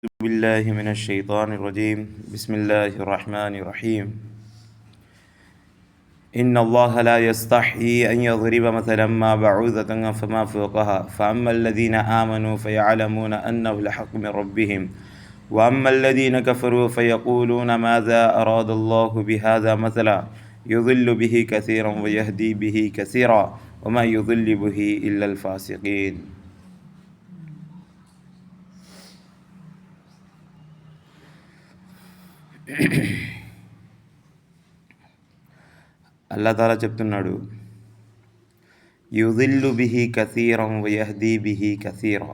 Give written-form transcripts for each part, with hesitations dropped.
بالله من الشيطان الرجيم بسم الله الرحمن الرحيم إن الله لا يستحي أن يضرب مثلا ما بعوضة فما فوقها فأما الذين آمنوا فيعلمون أنه الحق من ربهم وأما الذين كفروا فيقولون ماذا أراد الله بهذا مثلا يضل به كثيرا ويهدي به كثيرا وما يضل به إلا الفاسقين. అల్లా తాలా చెప్తున్నాడు, యుదిల్లు బిహి కసీరం వయహ్దీ బిహి కసీరా.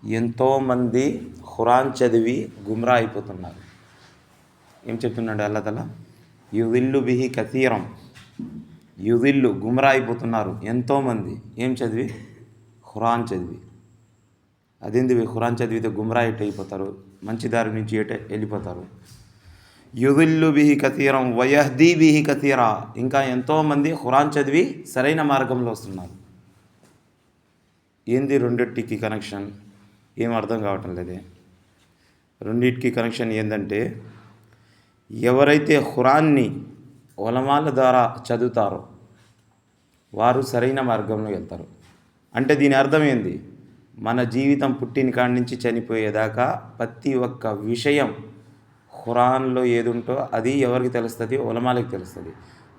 ఎంతోమంది ఖురాన్ చదివి గుమ్రా అయిపోతున్నారు. ఏం చెప్తున్నాడు అల్లా తాలా? యుదిల్లు బిహి కసీరం, యుదిల్లు గుమ్రా అయిపోతున్నారు ఎంతోమంది. ఏం చదివి? ఖురాన్ చదివి. అదేంది ఖురాన్ చదివితే గుమ్రా ఎటు అయిపోతారు? మంచి దారి నుంచి ఎటు వెళ్ళిపోతారు. యుదిల్లు బిహి కసీరం వయహ్దీ బిహి కసీరా. ఇంకా ఎంతోమంది ఖురాన్ చదివి సరైన మార్గంలో వస్తున్నారు. ఏంది రెండింటికి కనెక్షన్? ఏం అర్థం కావటం లేదే. రెండింటికి కనెక్షన్ ఏంటంటే, ఎవరైతే ఖురాన్ని ఉలమాల ద్వారా చదువుతారో వారు సరైన మార్గంలో వెళ్తారు. అంటే దీని అర్థం ఏంది? మన జీవితం పుట్టిన కాడి నుంచి చనిపోయేదాకా ప్రతి ఒక్క విషయం ఖురాన్లో ఏది ఉంటో అది ఎవరికి తెలుస్తుంది? ఉలమాలకు తెలుస్తుంది.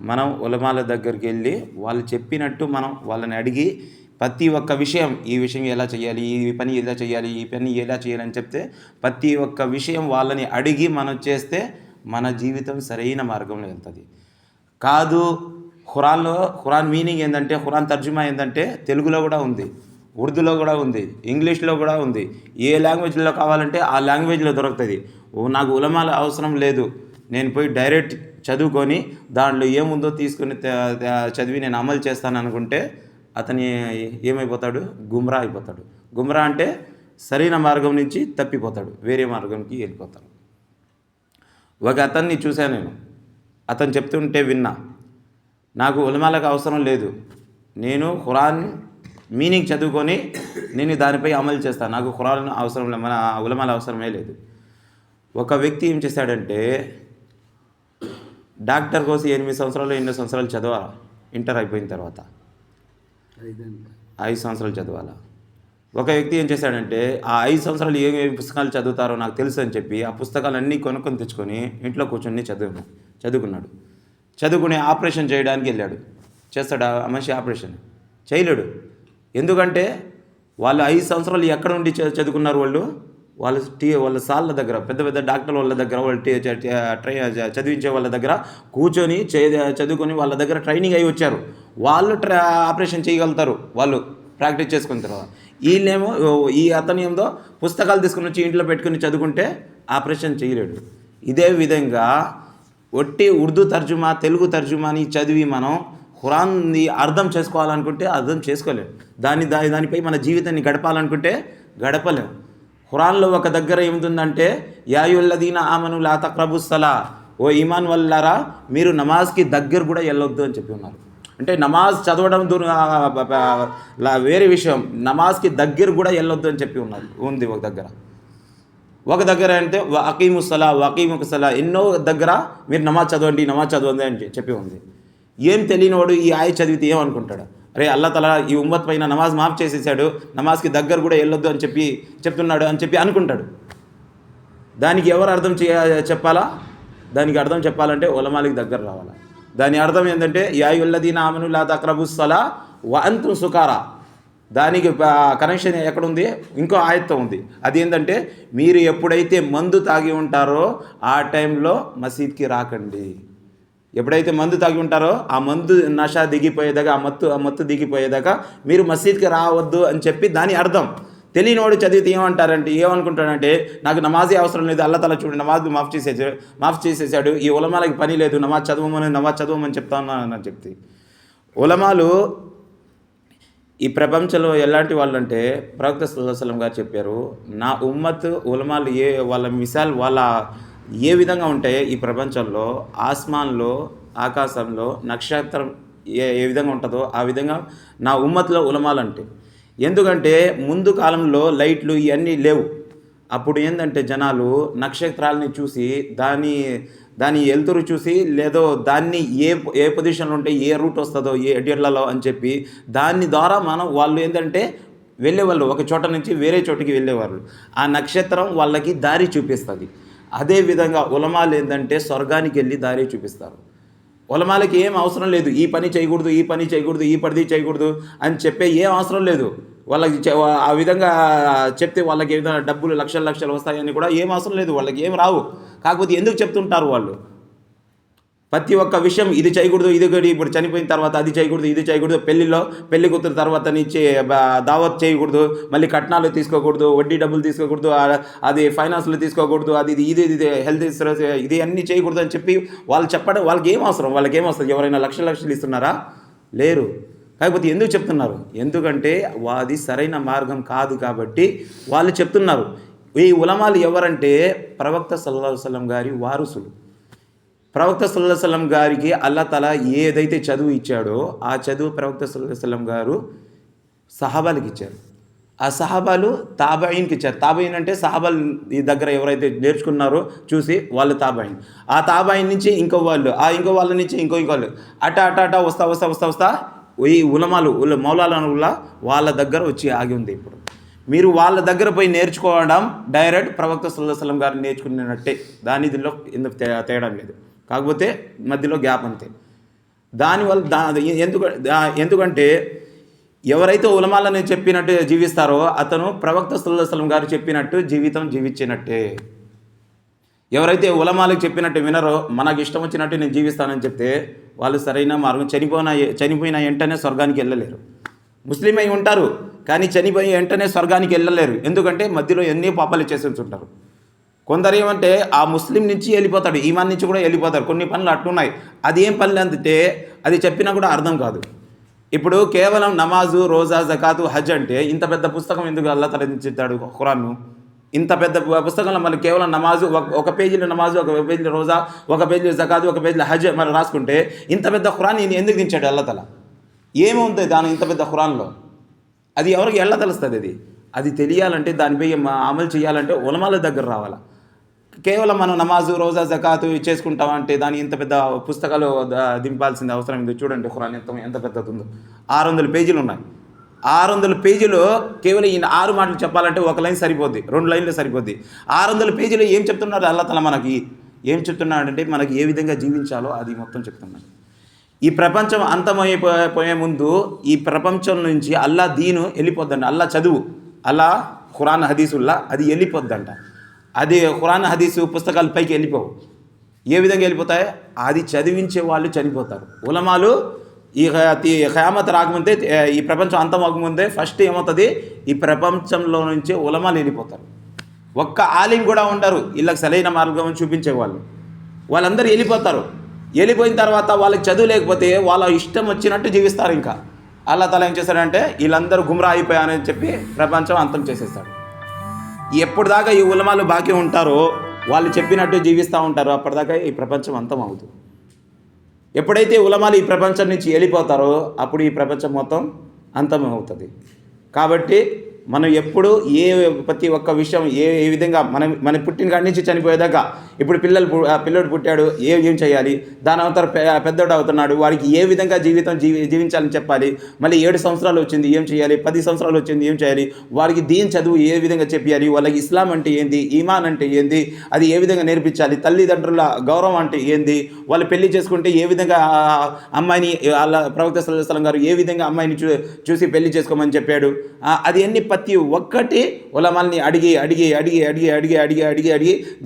మనం ఉలమాల దగ్గరికి వెళ్ళి వాళ్ళు చెప్పినట్టు మనం వాళ్ళని అడిగి ప్రతి ఒక్క విషయం, ఈ విషయం ఎలా చేయాలి, ఈ పని ఎలా చేయాలి, ఈ పని ఎలా చేయాలి అని చెప్తే ప్రతి ఒక్క విషయం వాళ్ళని అడిగి మనం చేస్తే మన జీవితం సరైన మార్గంలో వెళ్తుంది. కాదు, ఖురాన్ మీనింగ్ ఏంటంటే, ఖురాన్ తర్జుమా ఏంటంటే తెలుగులో కూడా ఉంది, ఉర్దూలో కూడా ఉంది, ఇంగ్లీష్లో కూడా ఉంది. ఏ లాంగ్వేజ్లో కావాలంటే ఆ లాంగ్వేజ్లో దొరుకుతుంది. నాకు ఉలమాల అవసరం లేదు, నేను పోయి డైరెక్ట్ చదువుకొని దాంట్లో ఏముందో తీసుకుని చదివి నేను అమలు చేస్తాను అనుకుంటే అతని ఏమైపోతాడు? గుమ్రా అయిపోతాడు. గుమ్రా అంటే సరైన మార్గం నుంచి తప్పిపోతాడు, వేరే మార్గంకి వెళ్ళిపోతాడు. ఒక అతన్ని చూశాను నేను. అతను చెప్తుంటే విన్నా, నాకు ఉలమాలకు అవసరం లేదు, నేను ఖురాన్ మీనింగ్ చదువుకొని నేను దానిపై అమలు చేస్తాను, నాకు ఖురాన్ అవసరం లేదు, మన ఉలమాల అవసరమే లేదు. ఒక వ్యక్తి ఏం చేశాడంటే, డాక్టర్ కోసం 8 సంవత్సరాలు చదవాలి. ఇంటర్ అయిపోయిన తర్వాత 5 సంవత్సరాలు చదవాలి. ఒక వ్యక్తి ఏం చేశాడంటే, ఆ 5 సంవత్సరాలు ఏమేమి పుస్తకాలు చదువుతారో నాకు తెలుసు అని చెప్పి ఆ పుస్తకాలన్నీ కొనుక్కొని తెచ్చుకొని ఇంట్లో కూర్చొని చదువుకున్నాడు. చదువుకుని ఆపరేషన్ చేయడానికి వెళ్ళాడు. చేస్తాడా ఆ మనిషి? ఆపరేషన్ చేయలేడు. ఎందుకంటే వాళ్ళు 5 సంవత్సరాలు ఎక్కడ ఉండి చదువుకున్నారు? వాళ్ళ సార్ల దగ్గర, పెద్ద పెద్ద డాక్టర్ల వాళ్ళ దగ్గర, వాళ్ళు చదివించే వాళ్ళ దగ్గర కూర్చొని చదువుకొని వాళ్ళ దగ్గర ట్రైనింగ్ అయి వచ్చారు. వాళ్ళు ఆపరేషన్ చేయగలుగుతారు, వాళ్ళు ప్రాక్టీస్ చేసుకున్న తర్వాత. అతను ఏందో పుస్తకాలు తీసుకుని వచ్చి ఇంట్లో పెట్టుకుని చదువుకుంటే ఆపరేషన్ చేయలేడు. ఇదే విధంగా ఒట్టి ఉర్దూ తర్జుమా, తెలుగు తర్జుమాని చదివి మనం ఖురాన్ని అర్థం చేసుకోవాలనుకుంటే అర్థం చేసుకోలేము. దానిపై మన జీవితాన్ని గడపాలనుకుంటే గడపలేము. ఖురాన్లో ఒక దగ్గర ఏముంటుందంటే, యా అయ్యుహల్లదీన ఆమను లా తక్రబుస్ సలా, ఓ ఈమాన్ వల్లారా మీరు నమాజ్కి దగ్గర కూడా వెళ్ళొద్దు అని చెప్పి ఉన్నారు. అంటే నమాజ్ చదవడం వేరే విషయం, నమాజ్కి దగ్గర కూడా వెళ్ళొద్దు అని చెప్పి ఉంది ఒక దగ్గర అంటే వకీముకు సలా, ఎన్నో దగ్గర మీరు నమాజ్ చదవండి అని చెప్పి ఉంది. ఏం తెలియనివాడు ఈ ఆయ చదివితే ఏమనుకుంటాడు? అరే అల్లా తఆలా ఈ ఉమ్మత్ పైన నమాజ్ మాఫ్ చేసేసాడు, నమాజ్కి దగ్గర కూడా వెళ్ళొద్దు అని చెప్తున్నాడు అని చెప్పి అనుకుంటాడు. దానికి ఎవరు అర్థం చెప్పాలా? దానికి అర్థం చెప్పాలంటే ఉలమాలకి దగ్గర రావాలా. దాని అర్థం ఏంటంటే, యా అయ్యుహల్లదీన ఆమను లా తక్రబుస్ సలా వ అంతుం సుకారా. దానికి కనెక్షన్ ఎక్కడుంది? ఇంకో ఆయత్తో ఉంది. అది ఏంటంటే, మీరు ఎప్పుడైతే మందు తాగి ఉంటారో ఆ టైంలో మసీద్కి రాకండి. ఎప్పుడైతే మందు తాగి ఉంటారో ఆ మందు నషా దిగిపోయేదాకా, ఆ మత్తు దిగిపోయేదాకా మీరు మసీద్కి రావద్దు అని చెప్పి దాని అర్థం. తెలియనివాడు చదివితే ఏమనుకుంటాడంటే, నాకు నమాజే అవసరం లేదు, అల్లా తఆలా చూడండి నమాజ్ మాఫ్ చేసేసాడు, ఈ ఉలమాలకి పని లేదు, నమాజ్ చదవమని చెప్తాను చెప్తే. ఉలమాలు ఈ ప్రపంచంలో ఎలాంటి వాళ్ళు అంటే, ప్రవక్త సల్లల్లాహు అలైహి వసల్లం గారు చెప్పారు, నా ఉమ్మత్ ఉలమాలు వాళ్ళ ఏ విధంగా ఉంటాయి ఈ ప్రపంచంలో, ఆస్మాన్లో ఆకాశంలో నక్షత్రం ఏ విధంగా ఉంటుందో ఆ విధంగా నా ఉమ్మత్లో ఉలమాలు అంటే. ఎందుకంటే ముందు కాలంలో లైట్లు ఇవన్నీ లేవు. అప్పుడు ఏంటంటే జనాలు నక్షత్రాలని చూసి దాని వెలుతురు చూసి లేదో దాన్ని ఏ పొజిషన్లో ఉంటే ఏ రూట్ వస్తుందో ఏ ఎడియర్లలో అని చెప్పి దాని ద్వారా వాళ్ళు ఏంటంటే వెళ్ళేవాళ్ళు, ఒక చోట నుంచి వేరే చోటికి వెళ్ళేవాళ్ళు. ఆ నక్షత్రం వాళ్ళకి దారి చూపిస్తుంది. అదేవిధంగా ఉలమాలు ఏంటంటే స్వర్గానికి వెళ్ళి దారి చూపిస్తారు. ఉలమాలకి ఏం అవసరం లేదు, ఈ పని చేయకూడదు, ఈ పని చేయకూడదు, ఈ పని చేయకూడదు అని చెప్పే ఏం అవసరం లేదు. వాళ్ళకి ఆ విధంగా చెప్తే వాళ్ళకి ఏదైనా డబ్బులు లక్షలు వస్తాయని కూడా ఏం అవసరం లేదు, వాళ్ళకి ఏం రావు. కాకపోతే ఎందుకు చెప్తుంటారు వాళ్ళు? ప్రతి ఒక్క విషయం ఇది చేయకూడదు, ఇది ఇప్పుడు చనిపోయిన తర్వాత అది చేయకూడదు, ఇది చేయకూడదు, పెళ్లి కూతురు తర్వాత నుంచి దావత్ చేయకూడదు, మళ్ళీ కట్నాలు తీసుకోకూడదు, వడ్డీ డబ్బులు తీసుకోకూడదు, అది ఫైనాన్స్లు తీసుకోకూడదు, ఇది హెల్త్ ఇన్సూరెన్స్ ఇది అన్నీ చేయకూడదు అని చెప్పి వాళ్ళు చెప్పడం వాళ్ళకి ఏం అవసరం? వాళ్ళకి ఏం వస్తుంది? ఎవరైనా లక్షలు ఇస్తున్నారా? లేరు. కాకపోతే ఎందుకు చెప్తున్నారు? ఎందుకంటే అది సరైన మార్గం కాదు కాబట్టి వాళ్ళు చెప్తున్నారు. ఈ ఉలమాలు ఎవరంటే ప్రవక్త సల్లల్లాహు అలైహి వసల్లం గారి వారసులు. ప్రవక్త సల్లల్లాహు అలైహి వసల్లం గారికి అల్లాహ్ తఆలా ఏదైతే చదువు ఇచ్చాడో ఆ చదువు ప్రవక్త సల్లల్లాహు అలైహి వసల్లం గారు సహాబాలకు ఇచ్చారు. ఆ సహాబాలు తాబঈన్కి ఇచ్చారు. తాబঈన్ అంటే సహాబాలు ఈ దగ్గర ఎవరైతే నేర్చుకున్నారో చూసి వాళ్ళు తాబঈన్. ఆ తాబঈన్ నుంచి ఇంకో వాళ్ళ నుంచి ఇంకో వాళ్ళు అటా వస్తా ఈ ఉలమాలు మౌలానా వాళ్ళ దగ్గర వచ్చి ఆగి ఉంది. ఇప్పుడు మీరు వాళ్ళ దగ్గర పోయి నేర్చుకోవడం డైరెక్ట్ ప్రవక్త సల్లల్లాహు అలైహి వసల్లం గారు నేర్చుకున్నట్టే. దీనిలో ఎందుకు తేడా లేదు, కాకపోతే మధ్యలో గ్యాప్ అంతే. దానివల్ల ఎందుకంటే ఎవరైతే ఉలమాలని చెప్పినట్టు జీవిస్తారో అతను ప్రవక్త సల్లల్లాహు అలైహి వసల్లం గారు చెప్పినట్టు జీవితం జీవించినట్టే. ఎవరైతే ఉలమాలకు చెప్పినట్టు వినరో, మనకు ఇష్టం వచ్చినట్టు నేను జీవిస్తానని చెప్తే వాళ్ళు సరైన మార్గం చనిపోయిన వెంటనే స్వర్గానికి వెళ్ళలేరు. ముస్లిం అయి ఉంటారు కానీ చనిపోయి వెంటనే స్వర్గానికి వెళ్ళలేరు. ఎందుకంటే మధ్యలో ఎన్ని పాపాలు చేసి ఉంటారు. కొందరు ఏమంటే ఆ ముస్లిం నుంచి వెళ్ళిపోతాడు, ఈమాన్ నుంచి కూడా వెళ్ళిపోతారు. కొన్ని పనులు అట్టున్నాయి. అది ఏం పనులు అంటే అది చెప్పినా కూడా అర్థం కాదు. ఇప్పుడు కేవలం నమాజు, రోజా, జకాతు, హజ్ అంటే ఇంత పెద్ద పుస్తకం ఎందుకు అల్లాహ్ తఆలా ఇచ్చాడు ఖురాన్ను? ఇంత పెద్ద పుస్తకంలో మళ్ళీ కేవలం నమాజు, ఒక పేజీలో నమాజు, ఒక పేజీలో రోజా, ఒక పేజీలో జకాతు, ఒక పేజీలో హజ్ మరి రాసుకుంటే ఇంత పెద్ద ఖురాన్ ఎందుకు దించాడు అల్లాహ్ తఆలా? ఏముంది దాని ఇంత పెద్ద ఖురాన్లో? అది ఎవరికి ఎలా తెలుస్తుంది? అది తెలియాలంటే దానిపై అమలు చేయాలంటే ఉలమాల దగ్గర రావాలా. కేవలం మనం నమాజు, రోజా, జకాతు చేసుకుంటామంటే దాని ఇంత పెద్ద పుస్తకాలు దింపాల్సిన అవసరం ఉంది. చూడండి ఖురాన్ ఎంత పెద్దది ఉందో. 600 పేజీలు ఉన్నాయి. 600 పేజీలు కేవలం ఈయన 6 మాటలు చెప్పాలంటే ఒక లైన్ సరిపోద్ది, 2 లైన్లు సరిపోద్ది. 600 పేజీలు ఏం చెప్తున్నారు అల్లాహ్ తఆలా మనకి? ఏం చెప్తున్నాడంటే మనకి ఏ విధంగా జీవించాలో అది మొత్తం చెప్తున్నాడు. ఈ ప్రపంచం అంతమైపోయే ముందు ఈ ప్రపంచం నుంచి అల్లా దీను వెళ్ళిపోద్దంట. అల్లా చదువు, అల్లా ఖురాన్ హదీసుల్లా అది వెళ్ళిపోద్దంట. అది ఖురాన్ హదీసు పుస్తకాల పైకి వెళ్ళిపోవు. ఏ విధంగా వెళ్ళిపోతాయి? అది చదివించే వాళ్ళు చనిపోతారు. ఉలమాలు ఈ ఖయామత్ రాకముందే, ఈ ప్రపంచం అంతం అవ్వకముందే ఫస్ట్ ఏమవుతుంది? ఈ ప్రపంచంలో నుంచే ఉలమాలు వెళ్ళిపోతారు. ఒక్క ఆలిం కూడా ఉండరు వీళ్ళకి సరైన మార్గం చూపించేవాళ్ళు. వాళ్ళందరూ వెళ్ళిపోతారు. వెళ్ళిపోయిన తర్వాత వాళ్ళకి చదువు లేకపోతే వాళ్ళ ఇష్టం వచ్చినట్టు జీవిస్తారు. ఇంకా అల్లాహ్ తఆలా ఏం చేస్తాడంటే వీళ్ళందరూ గుమ్రా అయిపోయారని చెప్పి ప్రపంచం అంతం చేసేస్తాడు. ఎప్పుడు దాకా ఈ ఉలమాలు బాకీ ఉంటారో వాళ్ళు చెప్పినట్టు జీవిస్తూ ఉంటారో అప్పటిదాకా ఈ ప్రపంచం అంతం అవుతుంది. ఎప్పుడైతే ఉలమాలు ఈ ప్రపంచం నుంచి వెళ్ళిపోతారో అప్పుడు ఈ ప్రపంచం మొత్తం అంతం అవుతుంది. కాబట్టి మనం ఎప్పుడు ప్రతి ఒక్క విషయం ఏ విధంగా మన పుట్టిన కాడి నుంచి చనిపోయేదాకా, ఇప్పుడు పిల్లడు పుట్టాడు ఏం చేయాలి, దాని అంతా పెద్దోడు అవుతున్నాడు, వాడికి ఏ విధంగా జీవించాలని చెప్పాలి, మళ్ళీ 7 సంవత్సరాలు వచ్చింది ఏం చేయాలి, 10 సంవత్సరాలు వచ్చింది ఏం చేయాలి, వాడికి దీన్ చదువు ఏ విధంగా చెప్పాలి, వాళ్ళకి ఇస్లాం అంటే ఏంది, ఈమాన్ అంటే ఏంది, అది ఏ విధంగా నేర్పించాలి, తల్లిదండ్రుల గౌరవం అంటే ఏంది, వాళ్ళు పెళ్లి చేసుకుంటే ఏ విధంగా అమ్మాయిని వాళ్ళ ప్రవక్త సల్లల్లాహు అలైహి వసల్లం గారు ఏ విధంగా అమ్మాయిని చూసి పెళ్లి చేసుకోమని చెప్పాడు. అది అన్ని ప్రతి ఒక్కటి ఉలమాల్ని అడిగి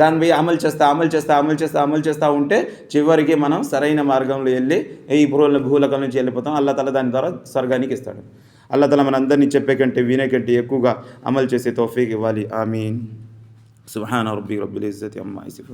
దానిపై అమలు చేస్తా ఉంటే చివరికి మనం సరైన మార్గంలో వెళ్ళి ఈ భూలోకం నుంచి వెళ్ళిపోతాం. అల్లాహ్ తఆలా దాని ద్వారా స్వర్గానికి ఇస్తాడు. అల్లాహ్ తఆలా మన అందరినీ చెప్పే కంటే వినే కంటే ఎక్కువగా అమలు చేసే తౌఫీక్ ఇవ్వాలి. ఆమీన్. సుబ్హాన రబ్బి రబ్బిల్ ఇజ్జతి అమ్మా యసిఫూన్.